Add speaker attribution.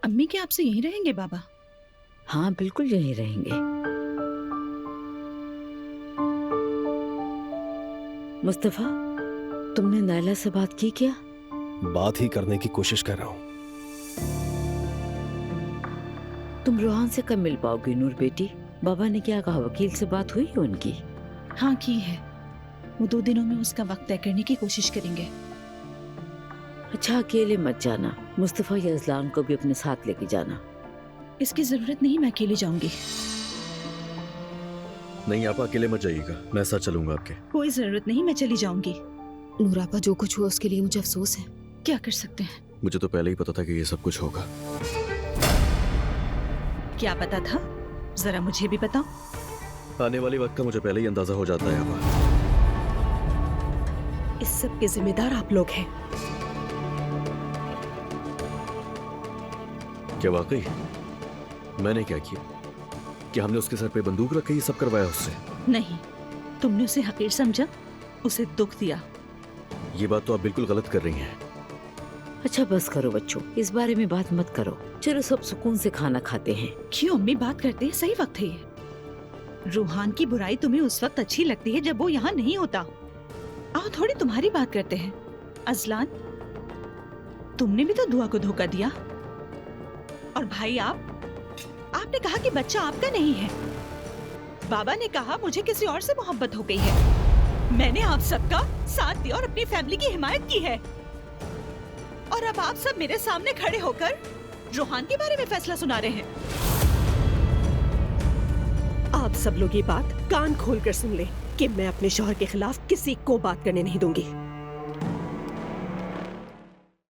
Speaker 1: अम्मी क्या आपसे यहीं रहेंगे बाबा?
Speaker 2: हाँ बिल्कुल यहीं रहेंगे। मुस्तफा, तुमने नायला से बात की क्या?
Speaker 3: बात ही करने की कोशिश कर रहा हूँ।
Speaker 2: तुम रोहान से कब मिल पाओगी नूर बेटी? बाबा ने क्या कहा, वकील से बात हुई है उनकी?
Speaker 1: हाँ की है, वो 2 दिनों में उसका वक्त तय करने की कोशिश करेंगे।
Speaker 2: अच्छा अकेले मत जाना, मुस्तफा या अजलान को भी अपने साथ लेके जाना।
Speaker 1: इसकी जरूरत नहीं, मैं अकेले जाऊंगी।
Speaker 4: नहीं आप अकेले मत जाइएगा, मैं साथ चलूंगा आपके।
Speaker 1: कोई जरूरत नहीं, मैं चली जाऊंगी।
Speaker 5: नूर आपा, जो कुछ हुआ उसके लिए मुझे अफसोस है।
Speaker 1: क्या कर सकते हैं?
Speaker 4: मुझे तो पहले ही पता था कि ये सब कुछ होगा।
Speaker 1: क्या पता था, जरा मुझे भी बताओ।
Speaker 4: आने वाले वक्त का मुझे पहले ही अंदाजा हो जाता है आपा।
Speaker 5: इस सब के जिम्मेदार आप लोग हैं।
Speaker 4: क्या वाकई मैंने क्या किया कि हमने उसके सर पे बंदूक रख के ये सब करवाया उससे?
Speaker 1: नहीं, तुमने उसे हकीर समझा, उसे दुख दिया।
Speaker 4: ये बात तो आप बिल्कुल गलत कर रही हैं।
Speaker 2: अच्छा बस करो बच्चों, इस बारे में बात मत करो। चलो सब सुकून से खाना खाते हैं।
Speaker 1: क्यों अम्मी बात करते हैं, सही वक्त है ये। रूहान की बुराई तुम्हें उस वक्त अच्छी लगती है जब वो यहाँ नहीं होता। आओ थोड़ी तुम्हारी बात करते हैं। अजलान, तुमने भी तो दुआ को धोखा दिया। और भाई आपने कहा कि बच्चा आपका नहीं है। बाबा ने कहा मुझे किसी और से मोहब्बत हो गई है। मैंने आप सबका साथ दिया और अपनी फैमिली की हिमायत की है। और अब आप सब मेरे सामने खड़े होकर रूहान के बारे में फैसला सुना रहे हैं।
Speaker 5: आप सब लोग ये बात कान खोल कर सुन ले कि मैं अपने शौहर के खिलाफ किसी को बात करने नहीं दूंगी।